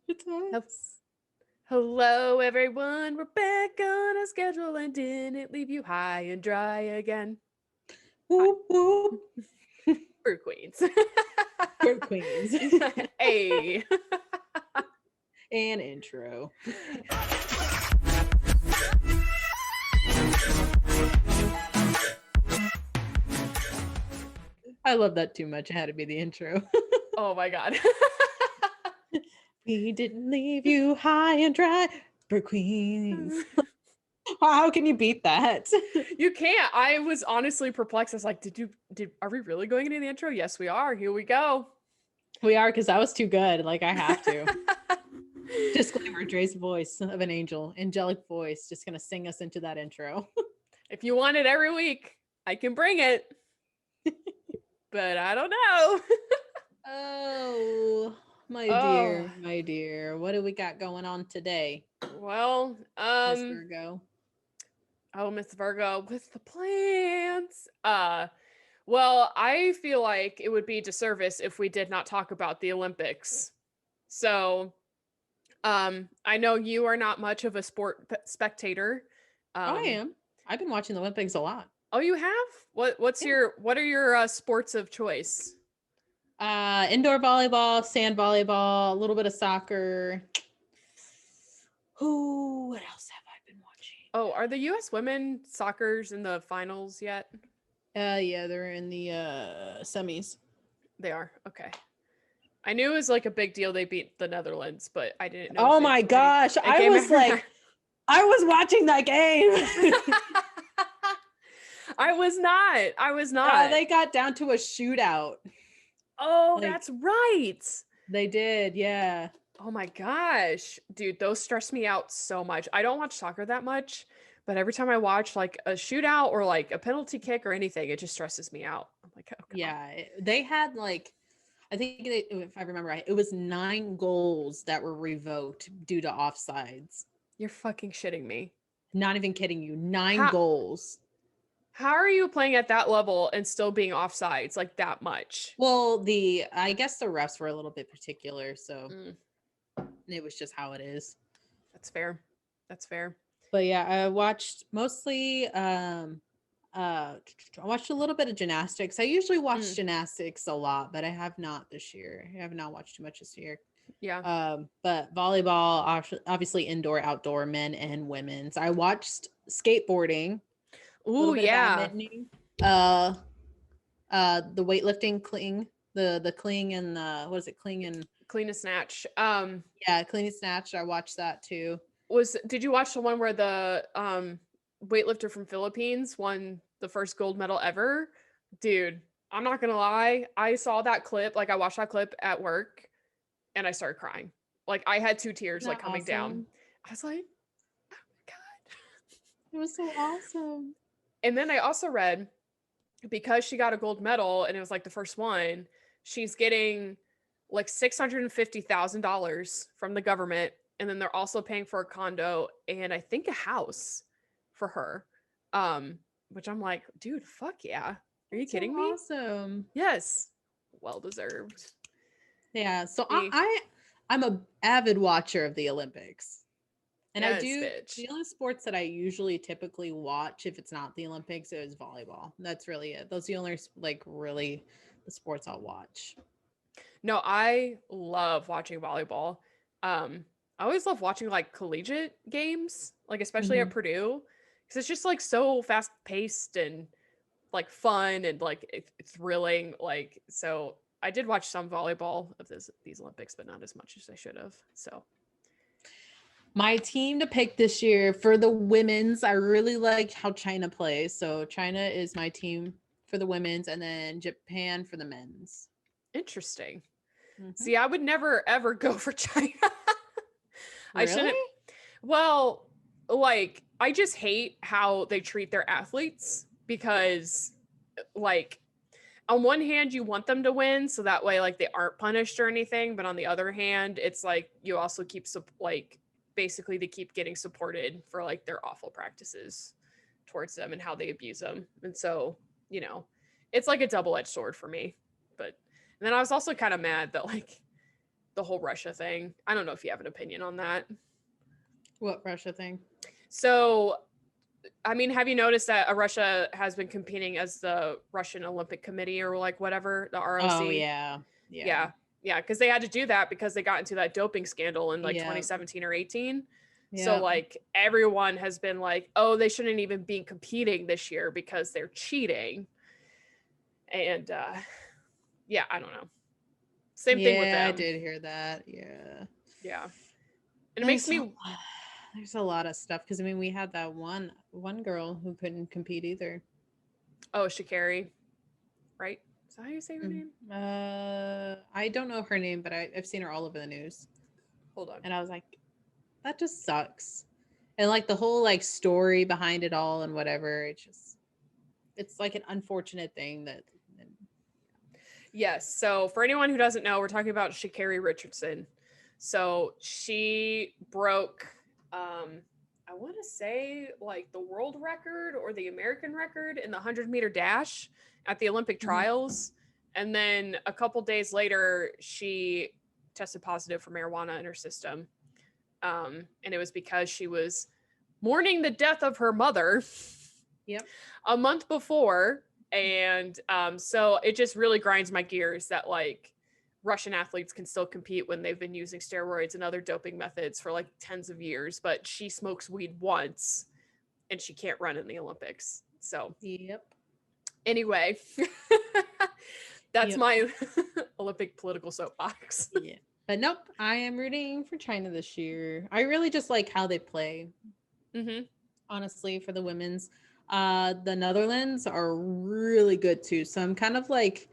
It's us. Hello, everyone. We're back on a schedule and didn't leave you high and dry again. Hi, Whoop whoop. Brew Queens. Brew Queens. Hey. And intro. I love that too much. It had to be the intro. Oh my God. We didn't leave you high and dry. Brew Queens. How can you beat that? You can't. I was honestly perplexed. I was like, are we really going into the intro? Yes, we are. Here we go. We are, because that was too good. Like, I have to. Disclaimer, Dre's voice of an angel, angelic voice, just gonna sing us into that intro. If you want it every week, I can bring it. But I don't know. Oh, my Oh, dear, my dear. What do we got going on today, well, Miss Virgo? oh, Miss Virgo with the plans. Well, I feel like it would be a disservice if we did not talk about the Olympics. So, I know you are not much of a spectator. Oh, I Um, am. I've been watching the Olympics a lot. oh, you have? Yeah. What are your sports of choice? Indoor volleyball, sand volleyball, a little bit of soccer. Who? What else have I been watching? Oh, are the U.S. women soccer's in the finals yet? Yeah, they're in the semis. They are. Okay. I knew it was like a big deal they beat the Netherlands, but I didn't know if Oh my gosh, it I came was after like, I was watching that game. that. I was not. I was not. They got down to a shootout. Oh, Like, that's right. they did, yeah. Oh my gosh. Dude, those stress me out so much. I don't watch soccer that much, but every time I watch like a shootout or like a penalty kick or anything, it just stresses me out. I'm like, oh God. Yeah, they had like, I think if I remember right, it was 9 goals that were revoked due to offsides. You're fucking shitting me. Not even kidding you. Nine How goals. how are you playing at that level and still being offsides like that much? Well, I guess the refs were a little bit particular, so Mm, it was just how it is. that's fair. That's fair. But yeah, I watched mostly I watched a little bit of gymnastics. I usually watch Mm, gymnastics a lot, but I have not this year. I have not watched too much this year. yeah. But volleyball, obviously indoor, outdoor, men and women's. I watched skateboarding, a little Ooh, bit of yeah. badminton, the weightlifting cling, the cling and the what is it, cling and Clean a snatch. yeah, clean and snatch. I watched that too. Did you watch the one where the weightlifter from Philippines won the first gold medal ever? Dude, I'm not gonna lie. I saw that clip, like I watched that clip at work and I started crying. Like I had two tears Isn't like that coming down. awesome? I was like, oh my God. It was so awesome. And then I also read because she got a gold medal and it was like the first one, she's getting like $650,000 from the government. And then they're also paying for a condo and I think a house for her. Which I'm like, dude, fuck yeah. Are you That's so kidding me? awesome. Yes. Well deserved. Yeah. So Me. I'm a avid watcher of the Olympics. And I Yes, do bitch. the only sports that I usually typically watch if it's not the Olympics is volleyball. That's really it. Those are the only like really the sports I'll watch. No, I love watching volleyball. I always love watching like collegiate games, like especially at Mhm. Purdue, because it's just like so fast paced and like fun and like thrilling. Like so, I did watch some volleyball of these Olympics, but not as much as I should have. So My team to pick this year for the women's, I really like how China plays. So China is my team for the women's, and then Japan for the men's. interesting. Hmm. See, I would never ever go for China. I Really? shouldn't. Well, like I just hate how they treat their athletes because like on one hand you want them to win so that way like they aren't punished or anything, but on the other hand it's like you also keep like basically they keep getting supported for like their awful practices towards them and how they abuse them. And so, you know, it's like a double-edged sword for me. But and then I was also kind of mad that like the whole Russia thing. I don't know if you have an opinion on that. What Russia thing? So, I mean, have you noticed that Russia has been competing as the Russian Olympic Committee or like whatever, the ROC? Oh yeah. Yeah. Yeah, because they had to do that because they got into that doping scandal in like Yeah. 2017 or 18. So Yeah. like everyone has been like, oh, they shouldn't even be competing this year because they're cheating. And yeah, I don't know. Same thing with Yeah, I them. did hear that. Yeah. Yeah. And it makes me There's a lot of stuff because I mean we had that one girl who couldn't compete either. oh, Sha'Carri, right? Is that how you say her name? I don't know her name, but I've seen her all over the news. Hold on. And I was like, that just sucks. And like the whole like story behind it all and whatever, it's like an unfortunate thing that. Yes. So for anyone who doesn't know, we're talking about Sha'Carri Richardson. So she broke, I want to say like the world record or the American record in the 100-meter dash at the Olympic trials. And then a couple days later, she tested positive for marijuana in her system. And it was because she was mourning the death of her mother. Yep. A month before. And so it just really grinds my gears that like Russian athletes can still compete when they've been using steroids and other doping methods for like tens of years, but she smokes weed once and she can't run in the Olympics. So Yep. Anyway, that's my Olympic political soapbox. Yeah. But nope, I am rooting for China this year. I really just like how they play. Honestly, for the women's. The Netherlands are really good too. So I'm kind of like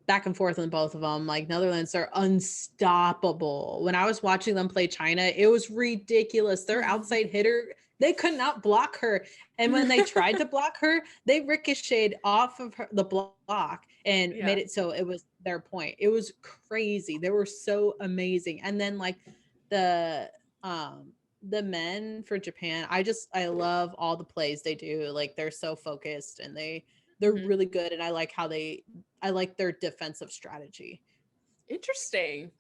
back and forth on both of them. Like Netherlands are unstoppable. When I was watching them play China, it was ridiculous. Their outside hitter, they could not block her. And when they tried to block her, they ricocheted off of the block and made it so it was their point. It was crazy. They were so amazing. And then like the men for Japan, I love all the plays they do. Like they're so focused and they're really good. And I like their defensive strategy. Interesting.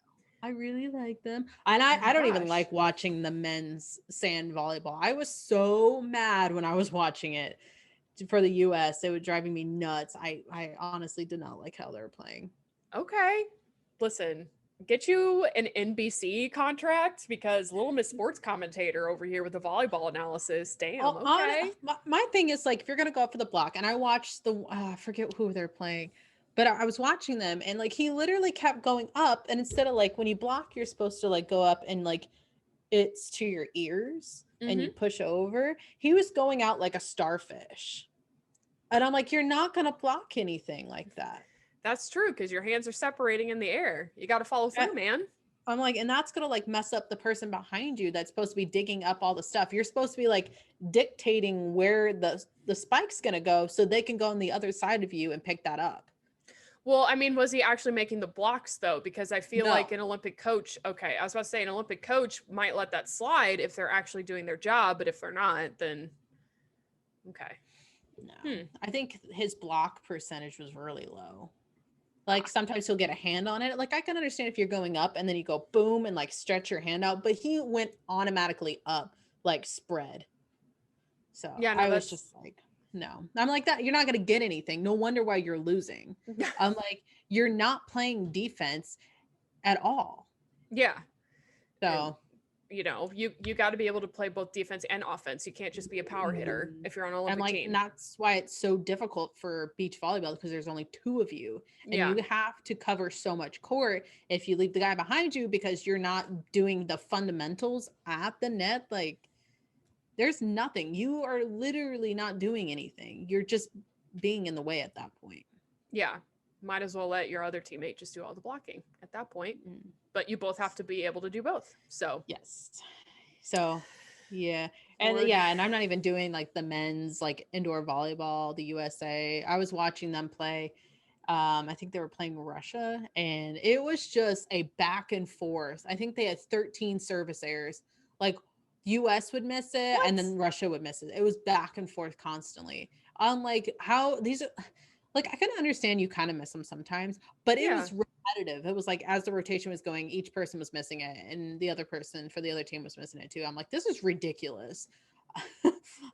I really like them. And I don't even like watching the men's sand volleyball. I was so mad when I was watching it for the US. It was driving me nuts. I honestly did not like how they were playing. Okay. Listen, get you an NBC contract because Little Miss Sports commentator over here with the volleyball analysis. Damn. Okay. My thing is like, if you're going to go up for the block, and I watched I forget who they're playing, but I was watching them and like, he literally kept going up. And instead of like, when you block, you're supposed to like go up and like, it's to your ears and you push over. He was going out like a starfish. And I'm like, you're not going to block anything like that. That's true, because your hands are separating in the air. You got to follow through, man. I'm like, and that's going to like mess up the person behind you that's supposed to be digging up all the stuff. You're supposed to be like dictating where the spike's going to go so they can go on the other side of you and pick that up. Well, I mean, was he actually making the blocks though? Because I feel like an Olympic coach, okay, I was about to say an Olympic coach might let that slide if they're actually doing their job, but if they're not, then okay. No. I think his block percentage was really low. Like sometimes he'll get a hand on it. Like I can understand if you're going up and then you go boom and like stretch your hand out, but he went automatically up, like spread. So yeah, no, I was just like, no. I'm like that. You're not going to get anything. No wonder why you're losing. I'm like, you're not playing defense at all. Yeah. So, and, you know, you got to be able to play both defense and offense. You can't just be a power hitter if you're on an Olympic team. And that's why it's so difficult for beach volleyball, because there's only two of you and you have to cover so much court if you leave the guy behind you because you're not doing the fundamentals at the net. Like there's nothing. You are literally not doing anything. You're just being in the way at that point. Yeah. Might as well let your other teammate just do all the blocking at that point. But you both have to be able to do both. So yes. So yeah. And I'm not even doing like the men's like indoor volleyball, the USA. I was watching them play. I think they were playing Russia and it was just a back and forth. I think they had 13 service errors. Like US would miss it and then Russia would miss it. It was back and forth constantly. I'm like, how these are like I can understand you kind of miss them sometimes, but it Yeah. was repetitive. It was like as the rotation was going, each person was missing it, and the other person for the other team was missing it too. I'm like, this is ridiculous.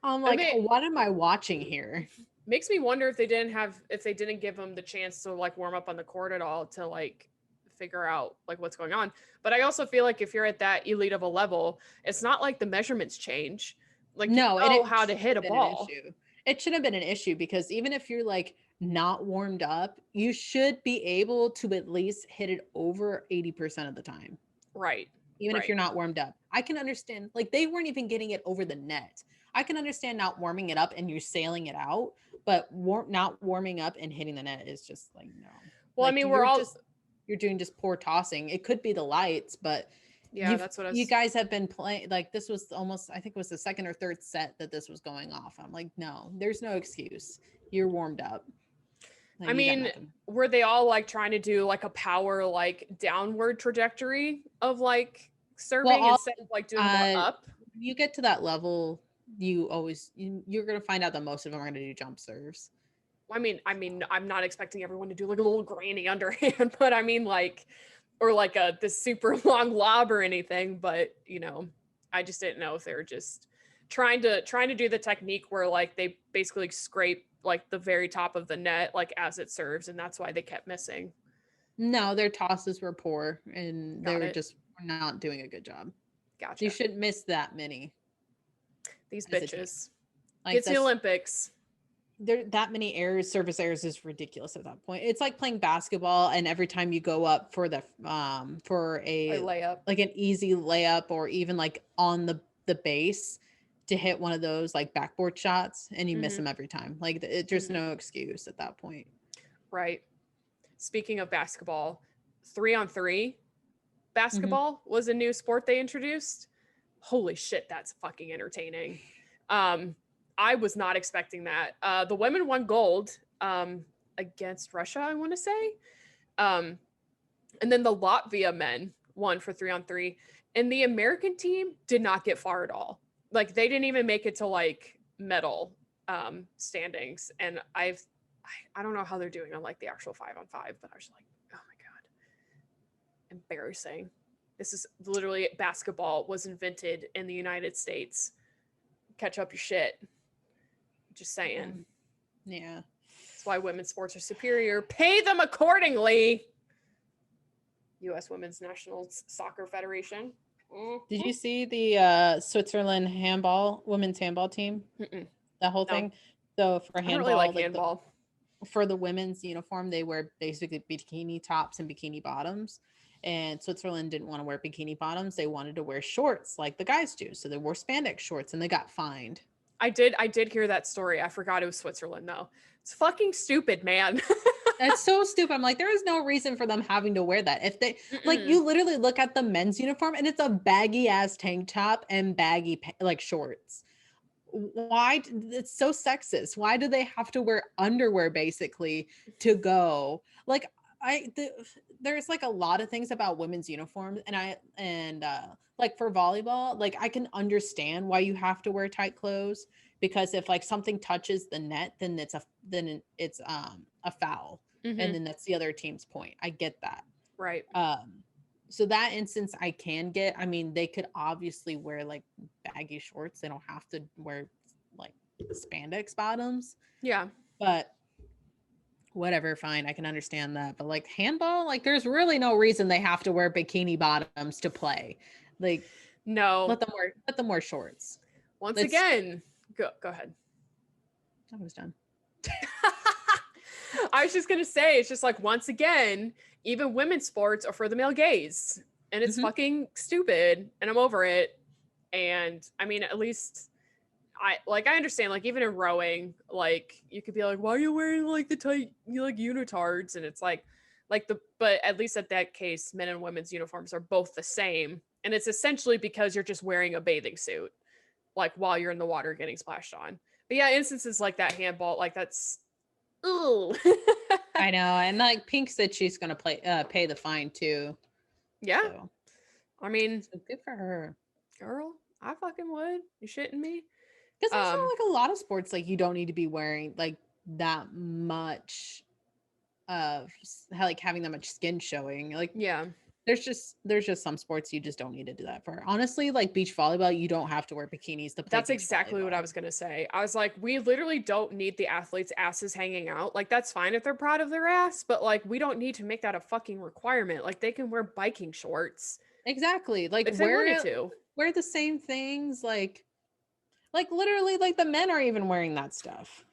I'm It like, what am I watching here? makes me wonder if they didn't give them the chance to like warm up on the court at all to like figure out like what's going on. But I also feel like if you're at that elite of a level, it's not like the measurements change. Like you No, and know it how to should hit a have been an ball. issue. It should have been an issue because even if you're like not warmed up, you should be able to at least hit it over 80% of the time. Right. Even if Right. you're not warmed up. I can understand, like, they weren't even getting it over the net. I can understand not warming it up and you're sailing it out, but not warming up and hitting the net is just like, no. Well, I Like, mean, you're doing just poor tossing. It could be the lights, but yeah, that's what I you was. guys have been playing, like, this was almost, I think it was the second or third set that this was going off. I'm like, no, there's no excuse. You're warmed up. Like, I you got mean, nothing. were they all like trying to do like a power like downward trajectory of like Well, serving instead of like doing more up? you get to that level, you're gonna find out that most of them are gonna do jump serves. I mean, I'm not expecting everyone to do like a little granny underhand, but I mean like, or like this super long lob or anything. But you know, I just didn't know if they were just trying to do the technique where like they basically scrape like the very top of the net like as it serves, and that's why they kept missing. No, their tosses were poor and they Got were it. just not doing a good job. You Gotcha. shouldn't miss that many These as a team. bitches. Like It's the that's Olympics. there that many errors, service errors is ridiculous at that point. It's like playing basketball and every time you go up for the for I a lay up. like an easy layup or even like on the base to hit one of those like backboard shots and you miss Mhm. them every time. Like it there's Mhm. no excuse at that point. Right. Speaking of basketball, 3-on-3 Mhm. basketball was a new sport they introduced. Holy shit, that's fucking entertaining. Um, I was not expecting that. The women won gold against Russia, I want to say. Um, and then the Latvia men won for 3-on-3. And the American team did not get far at all. Like they didn't even make it to like medal standings. And I don't know how they're doing on like the actual 5-on-5, but I was like, oh my God, embarrassing. This is literally basketball was invented in the United States. Catch up your shit. Just saying. Yeah. That's why women's sports are superior. Pay them accordingly. U.S. Women's National Soccer Federation. Did you see the Switzerland women's handball team? Mm-mm. That whole No, thing. So for I don't really like handball, handball. for the women's uniform, they wear basically bikini tops and bikini bottoms. And Switzerland didn't want to wear bikini bottoms. They wanted to wear shorts like the guys do. So they wore spandex shorts and they got fined. I did hear that story. I forgot it was Switzerland though. It's fucking stupid, man. That's so stupid. I'm like, there is no reason for them having to wear that. If they like, Mm-mm. you literally look at the men's uniform and it's a baggy ass tank top and baggy like shorts. Why? It's so sexist. Why do they have to wear underwear basically to go? Like, there's like a lot of things about women's uniforms, and like for volleyball, like I can understand why you have to wear tight clothes because if like something touches the net, then it's a foul, and Mm-hmm. then that's the other team's point. I get that. Right. So that instance I can get. I mean, they could obviously wear like baggy shorts. They don't have to wear like spandex bottoms, Yeah. but whatever, fine. I can understand that. But like handball, like there's really no reason they have to wear bikini bottoms to play. Like No. let them wear shorts. Once It's again, go ahead. I was done. I was just gonna say, it's just like once again, even women's sports are for the male gaze, and it's Mhm. fucking stupid, and I'm over it. And I mean, at least I understand, like even in rowing, like you could be like, why are you wearing like the tight like unitards? And it's like but at least at that case, men and women's uniforms are both the same, and it's essentially because you're just wearing a bathing suit, like while you're in the water getting splashed on. But yeah, instances like that handball, like that's ooh. I know, and like Pink said she's gonna pay the fine too. Yeah. So, I mean, so good for her. girl, I fucking would. You shitting me? Because there's Um, not like a lot of sports like you don't need to be wearing like that much of like having that much skin showing. Like, Yeah. there's just some sports you just don't need to do that for. Honestly, like beach volleyball, you don't have to wear bikinis to play. That's exactly what I was going to say. I was like, we literally don't need the athletes' asses hanging out. Like, that's fine if they're proud of their ass, but like, we don't need to make that a fucking requirement. Like, they can wear biking shorts. Exactly. Like, if they wanted to. Wear the same things. Like literally, like the men are even wearing that stuff.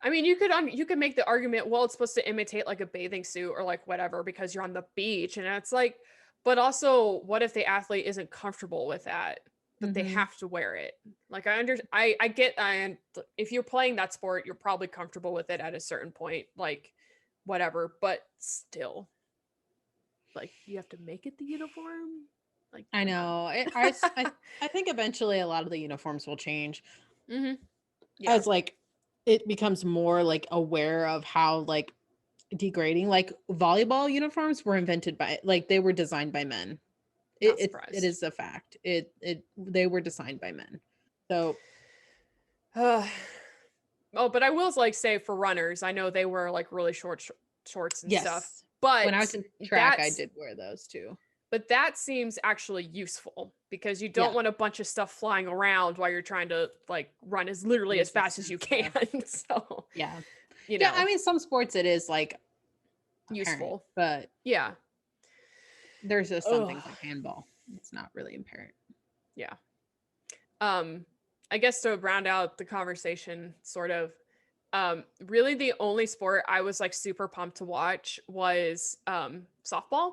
I mean, you could make the argument, well, it's supposed to imitate like a bathing suit or like whatever because you're on the beach, and it's like, but also, what if the athlete isn't comfortable with that, but they have to wear it? Like, I get, and if you're playing that sport, you're probably comfortable with it at a certain point, like whatever, but still, like, you have to make it the uniform. Like, I know. I think eventually a lot of the uniforms will change. Yeah. As like it becomes more like aware of how like degrading, like volleyball uniforms were invented by, like they were designed by men. It is a fact. They were designed by men. So but I will like say for runners, I know they wear like really short shorts and stuff. But when I was in track, I did wear those too. But that seems actually useful because you don't want a bunch of stuff flying around while you're trying to like run as literally as fast as you can. So you know, I mean, some sports it is like useful, but there's just some things like handball. It's not really apparent. Yeah. I guess to round out the conversation, sort of, really the only sport I was like super pumped to watch was softball,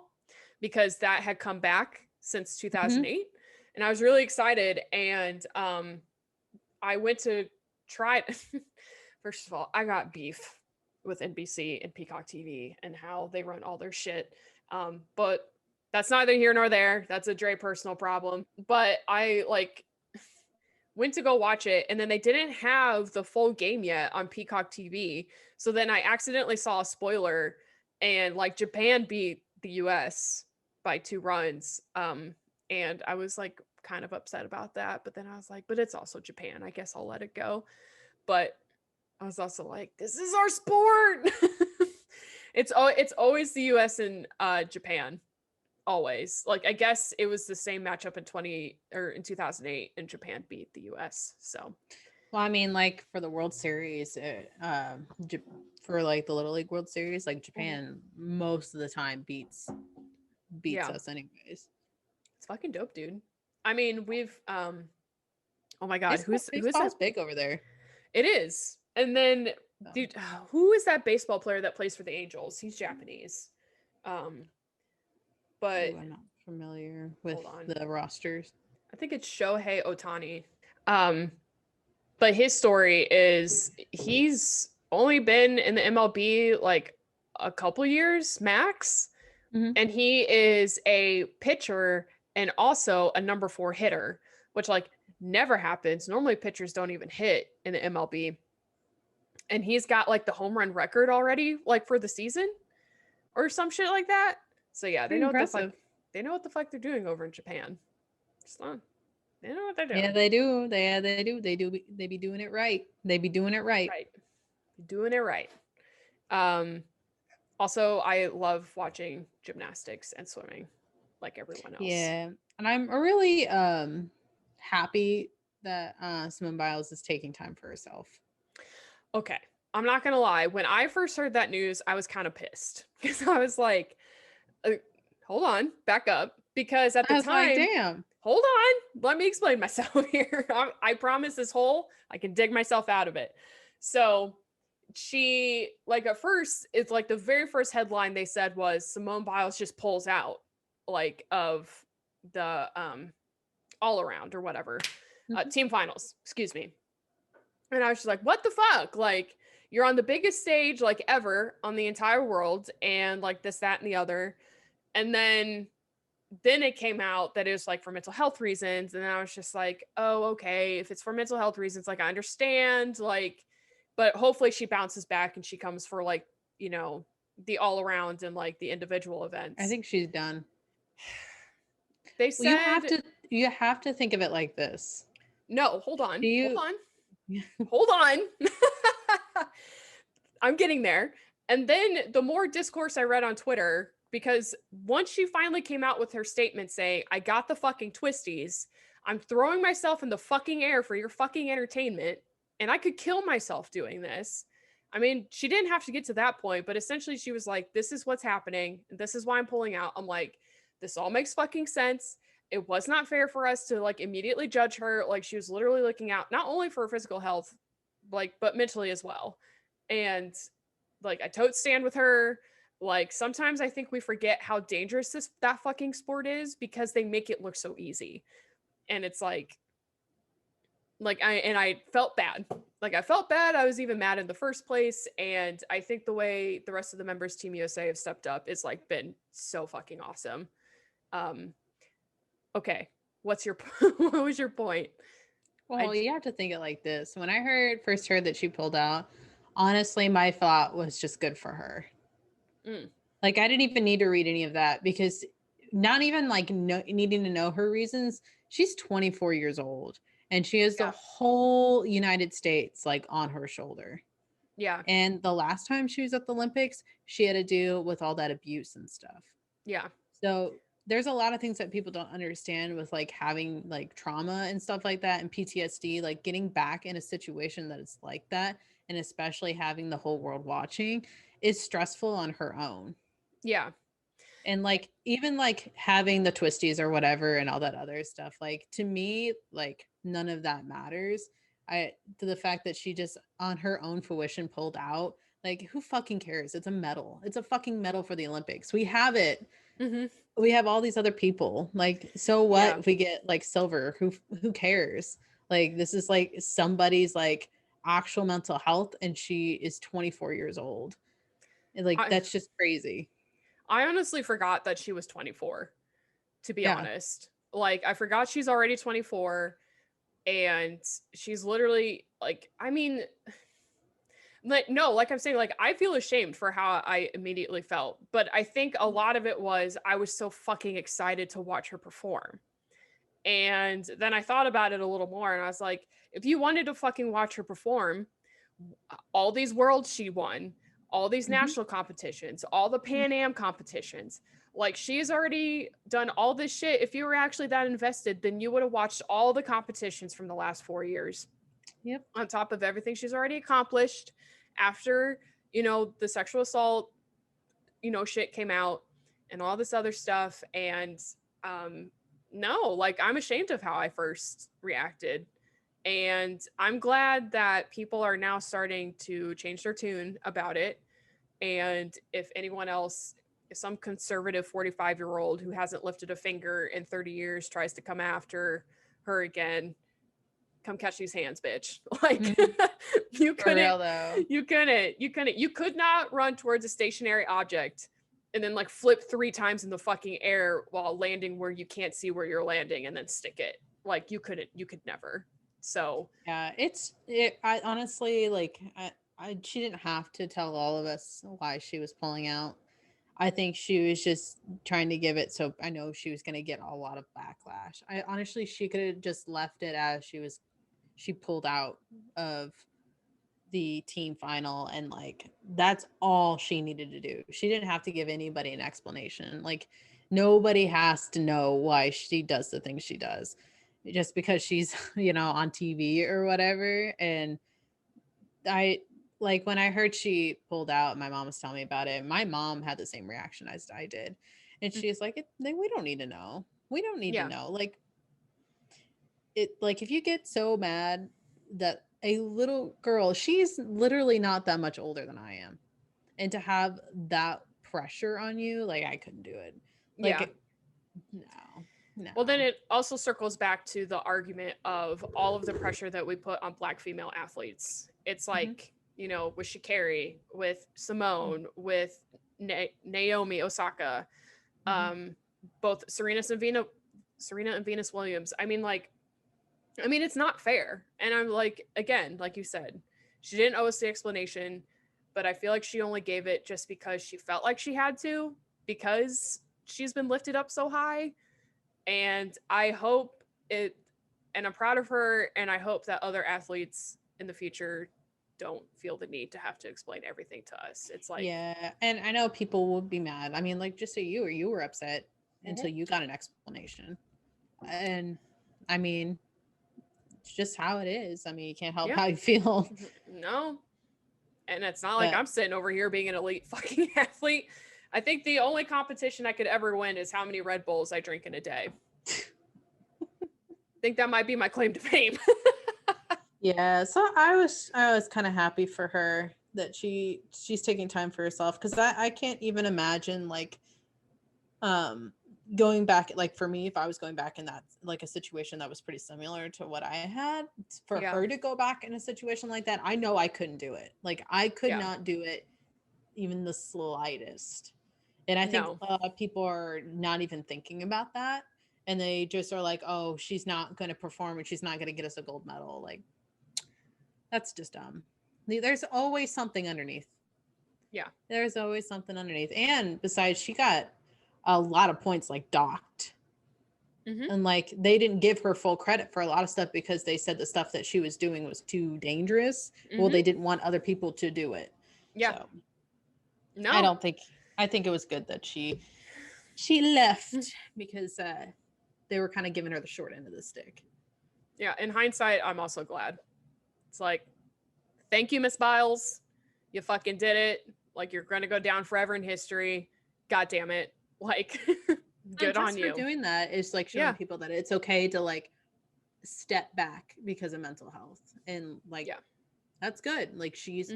because that had come back since 2008 and I was really excited. And I went to try it. First of all, I got beef with NBC and Peacock TV and how they run all their shit. But that's neither here nor there. That's a Dre personal problem. But I like went to go watch it, and then they didn't have the full game yet on Peacock TV. So then I accidentally saw a spoiler, and like Japan beat the US by 2 runs. And I was like kind of upset about that, but then I was like, but it's also Japan. I guess I'll let it go. But I was also like, this is our sport. It's always the US and Japan. Always. Like, I guess it was the same matchup in 2008, and Japan beat the US. So, well, I mean, like for the World Series, for like the Little League World Series, like Japan most of the time beats us anyways. It's fucking dope, dude. I mean, we've oh my god, who's that big over there? It is. And then dude, who is that baseball player that plays for the Angels? He's Japanese. But I'm not familiar with the rosters. I think it's Shohei Ohtani. But his story is he's only been in the MLB like a couple years max. And he is a pitcher and also a number 4 hitter, which like never happens. Normally pitchers don't even hit in the MLB. And he's got like the home run record already, like for the season or some shit like that. So yeah, they know what the fuck they're doing over in Japan. Just on. They know what they're doing. Yeah, they do. They be doing it right. They be doing it right. Right. Doing it right. Also, I love watching gymnastics and swimming like everyone else. Yeah. And I'm really happy that Simone Biles is taking time for herself. Okay. I'm not going to lie. When I first heard that news, I was kind of pissed because I was like, hold on, back up. Because at the time, like, damn. Hold on. Let me explain myself here. I promise this hole, I can dig myself out of it. So she, like at first, it's like the very first headline they said was Simone Biles just pulls out like of the all around or whatever, team finals, excuse me. And I was just like, what the fuck? Like, you're on the biggest stage like ever on the entire world and like this, that, and the other. And then it came out that it was like for mental health reasons. And then I was just like, oh, okay. If it's for mental health reasons, like I understand, like, but hopefully she bounces back and she comes for like, you know, the all around and like the individual events. I think she's done. They said you have to think of it like this. No, hold on. Hold on. I'm getting there. And then the more discourse I read on Twitter, because once she finally came out with her statement saying, I got the fucking twisties, I'm throwing myself in the fucking air for your fucking entertainment, and I could kill myself doing this. I mean, she didn't have to get to that point, but essentially she was like, this is what's happening. This is why I'm pulling out. I'm like, this all makes fucking sense. It was not fair for us to like immediately judge her. Like she was literally looking out not only for her physical health, like, but mentally as well. And like I totes stand with her. Like sometimes I think we forget how dangerous that fucking sport is because they make it look so easy. And it's like I felt bad. Like I felt bad. I was even mad in the first place. And I think the way the rest of the members Team USA have stepped up is like been so fucking awesome. Okay. What was your point? Well, you have to think it like this. When I first heard that she pulled out, honestly, my thought was just good for her. Like I didn't even need to read any of that because not even like needing to know her reasons. She's 24 years old and she has the whole United States like on her shoulder. Yeah. And the last time she was at the Olympics, she had to deal with all that abuse and stuff. Yeah. So there's a lot of things that people don't understand with like having like trauma and stuff like that and PTSD, like getting back in a situation that is like that. And especially having the whole world watching is stressful on her own. Yeah. And like even like having the twisties or whatever and all that other stuff, like to me, like none of that matters. To the fact that she just on her own fruition pulled out, like who fucking cares? It's a medal. It's a fucking medal for the Olympics. We have it. Mm-hmm. We have all these other people. Like, so what if we get like silver? Who cares? Like this is like somebody's like actual mental health, and she is 24 years old. And like that's just crazy. I honestly forgot that she was 24, to be honest. Like, I forgot she's already 24, and she's literally, like, I mean, like, no, like I'm saying, like, I feel ashamed for how I immediately felt, but I think a lot of it was I was so fucking excited to watch her perform. And then I thought about it a little more, and I was like, if you wanted to fucking watch her perform, all these worlds she won, all these national competitions, all the Pan Am competitions. Like she's already done all this shit. If you were actually that invested, then you would have watched all the competitions from the last 4 years. Yep. On top of everything she's already accomplished after, you know, the sexual assault, you know, shit came out and all this other stuff. And no, like I'm ashamed of how I first reacted. And I'm glad that people are now starting to change their tune about it. And if anyone else, if some conservative 45-year-old who hasn't lifted a finger in 30 years tries to come after her again, come catch these hands, bitch. Like you could not run towards a stationary object and then like flip 3 times in the fucking air while landing where you can't see where you're landing and then stick it. Like you could never. So yeah, I honestly like she didn't have to tell all of us why she was pulling out. I think she was just trying to give it, so I know she was going to get a lot of backlash. I honestly, she could have just left it as she pulled out of the team final, and like that's all she needed to do. She didn't have to give anybody an explanation. Like nobody has to know why she does the things she does just because she's, you know, on TV or whatever. And I like when I heard she pulled out, my mom was telling me about it. My mom had the same reaction as I did. And she's like, we don't need to know. We don't need to know. Like if you get so mad that a little girl, she's literally not that much older than I am. And to have that pressure on you, like I couldn't do it. Like no. Well, then it also circles back to the argument of all of the pressure that we put on Black female athletes. It's like, you know, with Sha'Carri, with Simone, with Naomi Osaka, both Serena and Venus Williams. I mean, it's not fair. And I'm like, again, like you said, she didn't owe us the explanation, but I feel like she only gave it just because she felt like she had to, because she's been lifted up so high. And I hope and I'm proud of her, and I hope that other athletes in the future don't feel the need to have to explain everything to us. It's like, yeah, and I know people will be mad. I mean, like, just say you were upset until you got an explanation. And I mean, it's just how it is. I mean, you can't help how you feel. No. And it's not like But I'm sitting over here being an elite fucking athlete. I think the only competition I could ever win is how many Red Bulls I drink in a day. I think that might be my claim to fame. yeah, so I was kind of happy for her that she's taking time for herself, because I can't even imagine like going back, like for me, if I was going back in that like a situation that was pretty similar to what I had, for her to go back in a situation like that, I know I couldn't do it. Like I could not do it even the slightest. And I think people are not even thinking about that, and they just are like, oh, she's not going to perform and she's not going to get us a gold medal. Like, that's just dumb. There's always something underneath. Yeah, there's always something underneath. And besides, she got a lot of points like docked. And like they didn't give her full credit for a lot of stuff because they said the stuff that she was doing was too dangerous. Well, they didn't want other people to do it. So no, I think it was good that she left because they were kind of giving her the short end of the stick. Yeah, in hindsight, I'm also glad. It's like, thank you, Miss Biles. You fucking did it. Like, you're going to go down forever in history. God damn it. Like, good on you. For doing that is like showing people that it's okay to like step back because of mental health. And like, that's good. Like, she's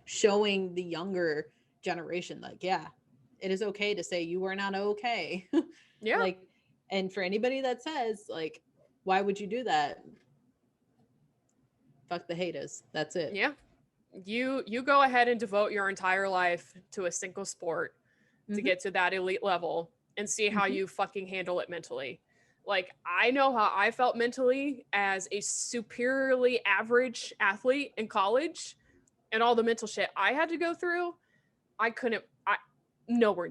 showing the younger generation, like, it is okay to say you are not okay. Like, and for anybody that says like, why would you do that? Fuck the haters. That's it. Yeah. You go ahead and devote your entire life to a single sport to get to that elite level and see how you fucking handle it mentally. Like, I know how I felt mentally as a superiorly average athlete in college, and all the mental shit I had to go through. Nowhere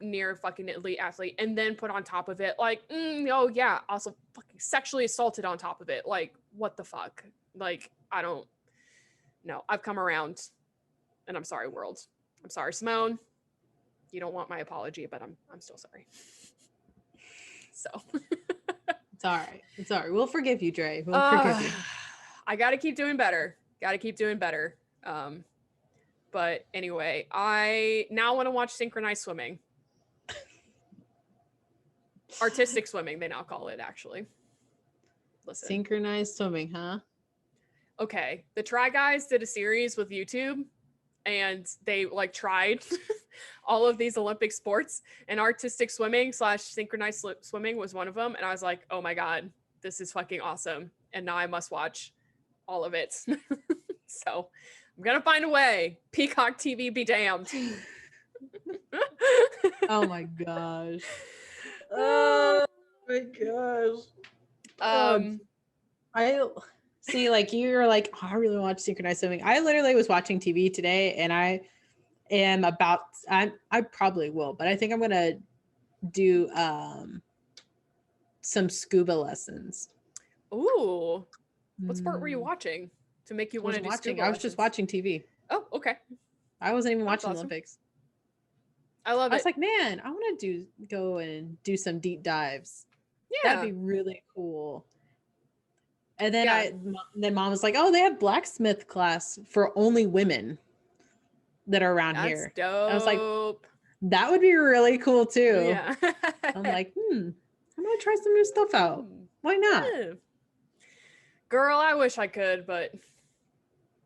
near fucking elite athlete. And then put on top of it, like, also fucking sexually assaulted on top of it. Like, what the fuck? Like, I don't know. I've come around, and I'm sorry, world. I'm sorry, Simone. You don't want my apology, but I'm still sorry. So it's all right. It's all right. We'll forgive you, Dre. We'll forgive you. I gotta keep doing better. But anyway, I now want to watch synchronized swimming. Artistic swimming, they now call it, actually. Listen. Synchronized swimming, huh? Okay. The Try Guys did a series with YouTube, and they like tried all of these Olympic sports, and artistic swimming / synchronized swimming was one of them. And I was like, oh my God, this is fucking awesome. And now I must watch all of it. So I'm going to find a way. Peacock TV be damned. Oh my gosh. Oh my gosh. I see, like, you're like, oh, I really watch synchronized swimming. I literally was watching TV today, and I probably will, but I think I'm gonna do some scuba lessons. Ooh. What sport were you watching to make you want to do scuba I was just watching TV. Oh, okay. I wasn't even watching the Olympics. I love it. I was like, man, I want to go and do some deep dives. Yeah. That'd be really cool. And then then mom was like, oh, they have blacksmith class for only women that are around here. Dope. I was like, that would be really cool too. Yeah. I'm like, I'm gonna try some new stuff out. Why not? Yeah. Girl, I wish I could, but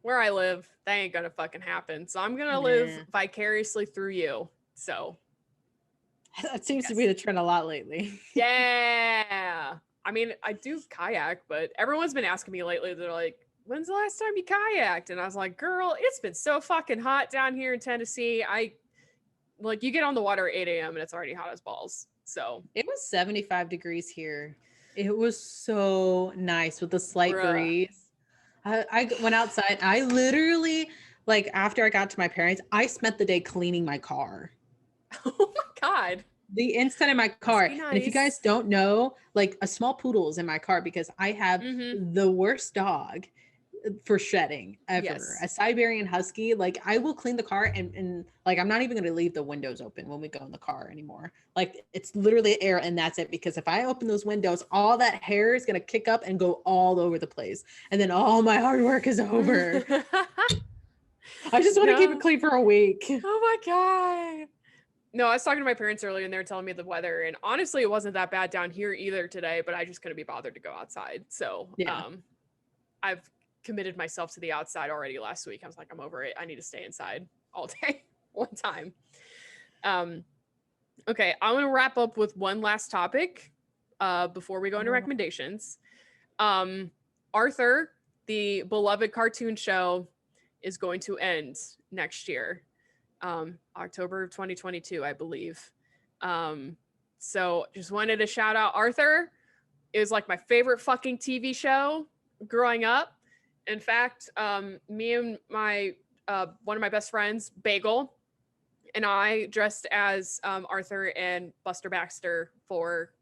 where I live, that ain't gonna fucking happen. So I'm gonna live vicariously through you. So that seems to be the trend a lot lately. Yeah. I mean, I do kayak, but everyone's been asking me lately. They're like, when's the last time you kayaked? And I was like, girl, it's been so fucking hot down here in Tennessee. You get on the water at 8 a.m. and it's already hot as balls. So it was 75 degrees here. It was so nice with the slight breeze. I went outside. I literally, like, after I got to my parents, I spent the day cleaning my car. Oh my God. The instant in my car. Nice. And if you guys don't know, like, a small poodle is in my car because I have the worst dog. for shedding ever. Yes. A Siberian Husky, like I will clean the car and like I'm not even going to leave the windows open when we go in the car anymore. Like it's literally air and that's it, because if I open those windows, all that hair is going to kick up and go all over the place, and then all my hard work is over. I just want to keep it clean for a week. Oh my god. No, I was talking to my parents earlier and they were telling me the weather, and honestly it wasn't that bad down here either today, but I just couldn't be bothered to go outside. So Yeah. I've committed myself to the outside already last week. I was like, I'm over it. I need to stay inside all day one time. Okay, I want to wrap up with one last topic before we go into recommendations. Arthur, the beloved cartoon show, is going to end next year. October of 2022, I believe. So just wanted to shout out Arthur. It was like my favorite fucking TV show growing up. In fact, me and my one of my best friends, Bagel, and I dressed as Arthur and Buster Baxter for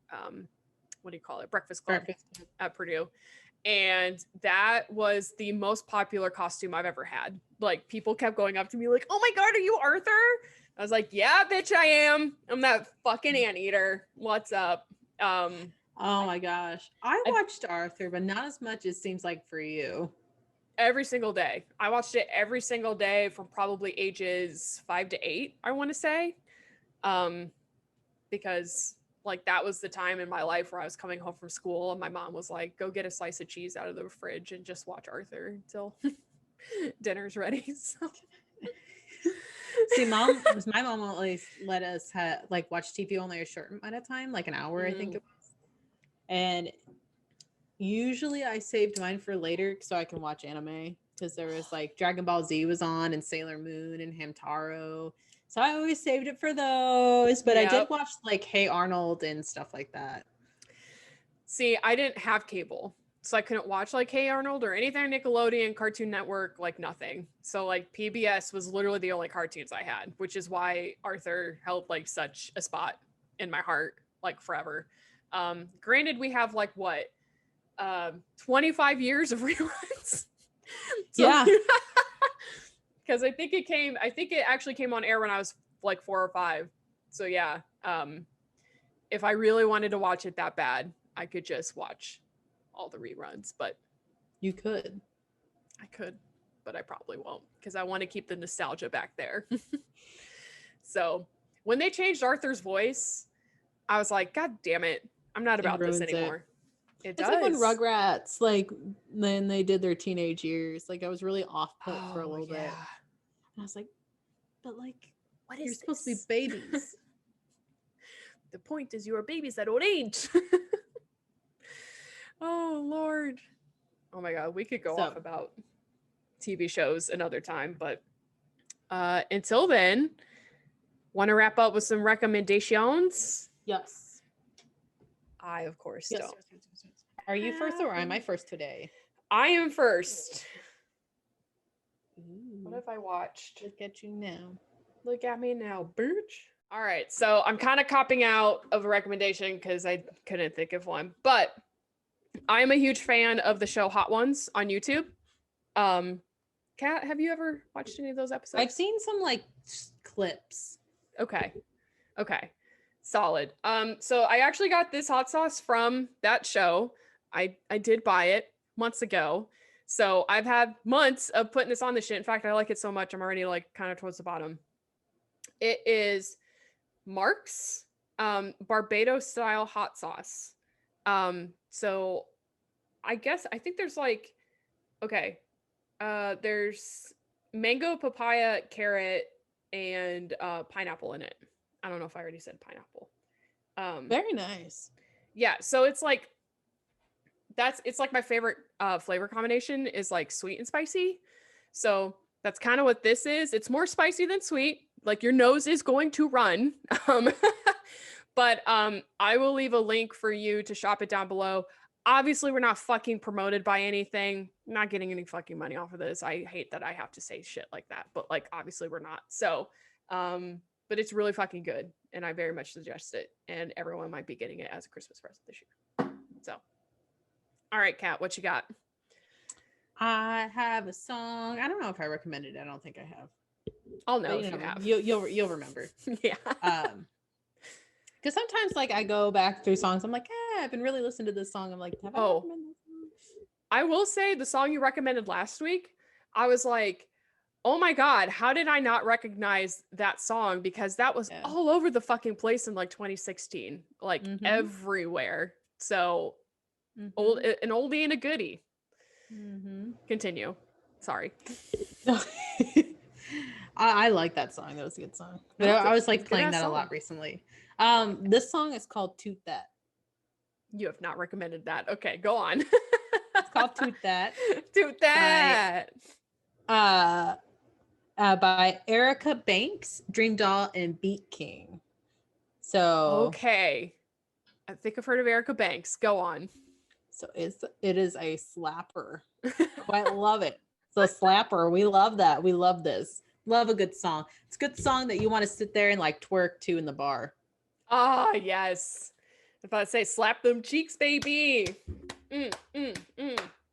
what do you call it? Breakfast Club at Purdue. And that was the most popular costume I've ever had. Like people kept going up to me like, "Oh my god, are you Arthur?" I was like, "Yeah, bitch, I am. I'm that fucking anteater. What's up?" Oh my gosh. I watched Arthur, but not as much as seems like for you. Every single day. I watched it every single day from probably ages 5 to 8, I want to say. Because like that was the time in my life where I was coming home from school and my mom was like, "Go get a slice of cheese out of the fridge and just watch Arthur until dinner's ready." So. See, my mom always let us like watch TV only a short amount of time, like an hour, I think it was. And usually I saved mine for later so I can watch anime, because there was like Dragon Ball Z was on and Sailor Moon and Hamtaro. So I always saved it for those, but I did watch like Hey Arnold and stuff like that. See, I didn't have cable, so I couldn't watch like Hey Arnold or anything on Nickelodeon, Cartoon Network, like nothing. So like PBS was literally the only cartoons I had, which is why Arthur held like such a spot in my heart, like forever. Granted, we have like what 25 years of reruns. So, yeah. Because I think it actually came on air when I was like 4 or 5. So yeah, if I really wanted to watch it that bad, I could just watch all the reruns. But you could. I could, but I probably won't, because I want to keep the nostalgia back there. So when they changed Arthur's voice, I was like, God damn it, I'm not about this anymore. It's like when Rugrats, like then they did their teenage years. Like I was really off-put for a little bit. And I was like, but like, what is you're supposed to be babies. The point is you are babies at old age. Oh Lord. Oh my god, we could go off about TV shows another time, but until then, want to wrap up with some recommendations? Yes. I, of course, don't. Yes. Are you first or am I first today? I am first. Ooh. What have I watched? Look at you now. Look at me now, bitch. All right, so I'm kind of copping out of a recommendation because I couldn't think of one, but I am a huge fan of the show Hot Ones on YouTube. Kat, have you ever watched any of those episodes? I've seen some like clips. Okay. Solid. So I actually got this hot sauce from that show. I did buy it months ago. So I've had months of putting this on the shit. In fact, I like it so much, I'm already like kind of towards the bottom. It is Mark's Barbados style hot sauce. So I think there's like, okay. There's mango, papaya, carrot, and pineapple in it. I don't know if I already said pineapple. Very nice. Yeah, so it's like my favorite flavor combination is like sweet and spicy. So that's kind of what this is. It's more spicy than sweet. Like your nose is going to run. But I will leave a link for you to shop it down below. Obviously, we're not fucking promoted by anything. I'm not getting any fucking money off of this. I hate that I have to say shit like that, but like obviously we're not. So, but it's really fucking good, and I very much suggest it. And everyone might be getting it as a Christmas present this year. So, all right, Kat, what you got? I have a song. I don't know if I recommended it. I don't think I have. I'll know But if you have. You'll remember. Yeah. Because sometimes like I go back through songs. I'm like, I've been really listening to this song. I'm like, have I recommended this song? I will say the song you recommended last week, I was like, oh my God, how did I not recognize that song? Because that was all over the fucking place in like 2016, like everywhere. So an oldie and a goodie. Continue. Sorry. I like that song. That was a good song. But I was like playing that a lot recently. This song is called Toot That. You have not recommended that. Okay, go on. It's called Toot That. Toot That. By Erica Banks, Dream Doll, and Beat King. So okay, I think I've heard of Erica Banks. Go on. So it is a slapper. I love it. It's a slapper. We love that. We love this. Love a good song. It's a good song that you want to sit there and like twerk to in the bar. Ah, yes. If I say slap them cheeks, baby.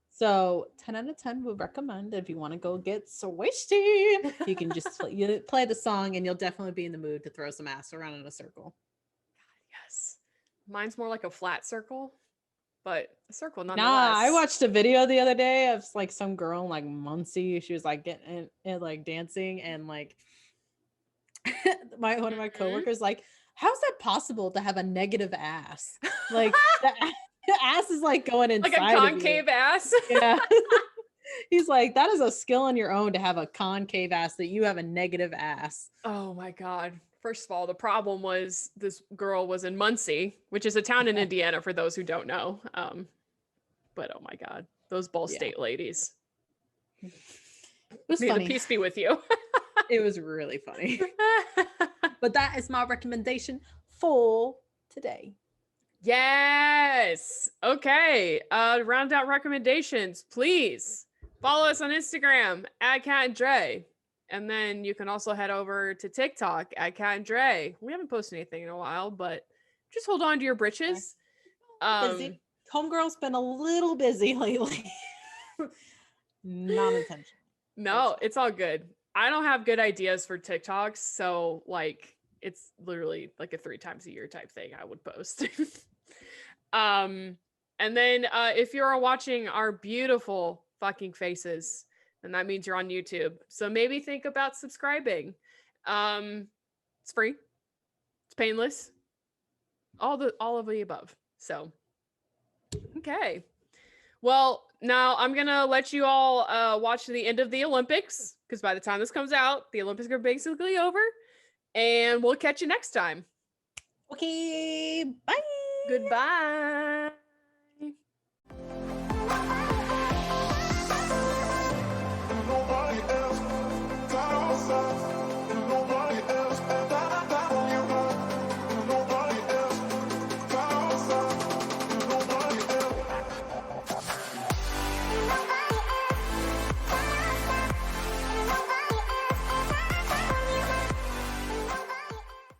So 10 out of 10 would recommend if you want to go get swishy. You can just play the song and you'll definitely be in the mood to throw some ass around in a circle. Yes. Mine's more like a flat circle, but a circle nonetheless. Nah, I watched a video the other day of like some girl in like Muncie. She was like getting and like dancing and like one of my coworkers like, how's that possible to have a negative ass? Like the ass is like going inside like a concave ass. Yeah. He's like, that is a skill on your own to have a concave ass, that you have a negative ass. Oh my God. First of all, the problem was this girl was in Muncie, which is a town in Indiana for those who don't know. But oh my God, those Ball State ladies. It was funny. Peace be with you. It was really funny. But that is my recommendation for today. Yes. Okay. Round out recommendations, please follow us on Instagram at Kat&Dre. And then you can also head over to TikTok at Kat&Dre. We haven't posted anything in a while, but just hold on to your britches. Busy. Homegirl's been a little busy lately. Not intentional. No, it's all good. I don't have good ideas for TikToks, so like it's literally like a 3 times a year type thing I would post. And then if you're watching our beautiful fucking faces, then that means you're on YouTube. So maybe think about subscribing. It's free. It's painless. All of the above. So okay. Well, now I'm going to let you all watch the end of the Olympics, because by the time this comes out, the Olympics are basically over, and we'll catch you next time. Okay, bye. Goodbye.